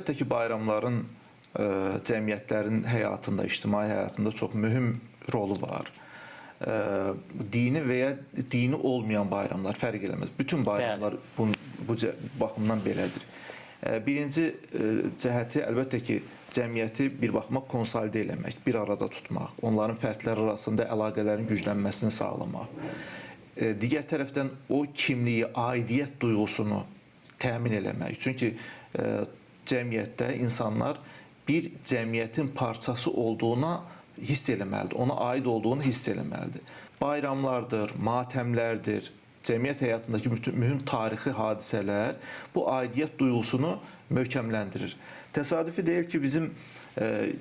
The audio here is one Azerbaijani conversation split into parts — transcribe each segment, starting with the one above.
Əlbəttə ki, bayramların cəmiyyətlərin həyatında, ictimai həyatında çox mühüm rolu var. Dini və ya dini olmayan bayramlar fərq eləməz. Bütün bayramlar bu baxımdan belədir. Birinci cəhəti əlbəttə ki, cəmiyyəti bir baxıma konsolidə eləmək, bir arada tutmaq, onların fərdlər arasında əlaqələrin güclənməsini sağlamaq. Digər tərəfdən o kimliyi, aidiyyət duyğusunu təmin eləmək. Çünki cəmiyyətdə insanlar bir cəmiyyətin parçası olduğuna hiss eləməlidir, ona aid olduğunu hiss eləməlidir. Bayramlardır, matəmlərdir, cəmiyyət həyatındakı mühüm tarixi hadisələr bu aidiyyət duyğusunu möhkəmləndirir. Təsadüfi deyil ki, bizim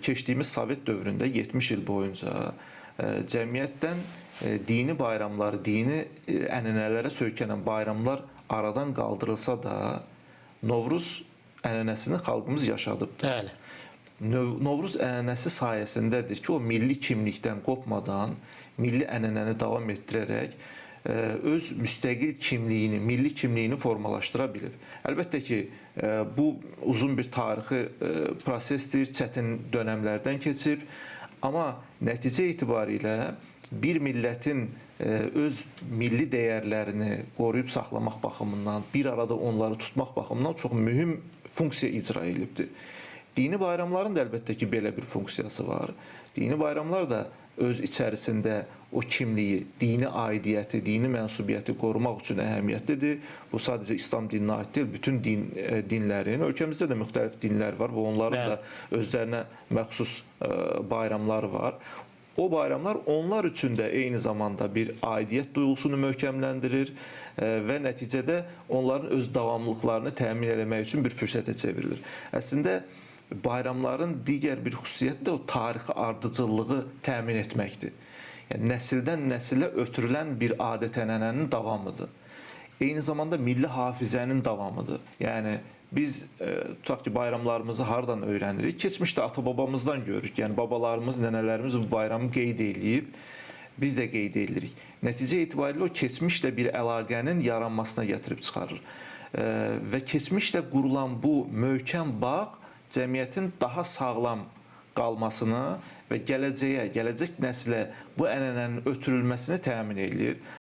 keçdiyimiz Sovet dövründə 70 il boyunca cəmiyyətdən dini bayramları, dini ənənələrə söykənən bayramlar aradan qaldırılsa da, Novruz ənənəsini xalqımız yaşadıbdır. Bəli. Novruz ənənəsi sayəsindədir ki, o milli kimlikdən qopmadan, milli ənənəni davam etdirərək öz müstəqil kimliyini, milli kimliyini formalaşdıra bilir. Əlbəttə ki, bu uzun bir tarixi prosesdir, çətin dönəmlərdən keçib, amma nəticə itibarilə bir millətin öz milli dəyərlərini qoruyub saxlamaq baxımından, bir arada onları tutmaq baxımından çox mühüm funksiya icra edibdir. Dini bayramların da əlbəttə ki, belə bir funksiyası var. Dini bayramlar da öz içərisində o kimliyi, dini aidiyyəti, dini mənsubiyyəti qorumaq üçün əhəmiyyətlidir. Bu sadəcə İslam dininə aid deyil, bütün dinlərin, ölkəmizdə də müxtəlif dinlər var və onların da özlərinə məxsus bayramları var. O bayramlar onlar üçün də eyni zamanda bir aidiyyət duyğusunu möhkəmləndirir və nəticədə onların öz davamlılıqlarını təmin etmək üçün bir fürsətə çevrilir. Əslində, bayramların digər bir xüsusiyyəti də o tarixi ardıcıllığı təmin etməkdir. Yəni, nəsildən nəsilə ötürülən bir adət-ənənənin davamıdır. Eyni zamanda milli hafizənin davamıdır. Yəni, biz tutaq ki, bayramlarımızı hardan öyrənirik? Keçmişdə ata-babamızdan görürük. Yəni, babalarımız, nənələrimiz bu bayramı qeyd edib, biz də qeyd edirik. Nəticə itibarilə o keçmişlə bir əlaqənin yaranmasına gətirib çıxarır. Və keçmişlə qurulan bu möhkəm bağ cəmiyyətin daha sağlam qalmasını və gələcək nəsilə bu ənənənin ötürülməsini təmin edir.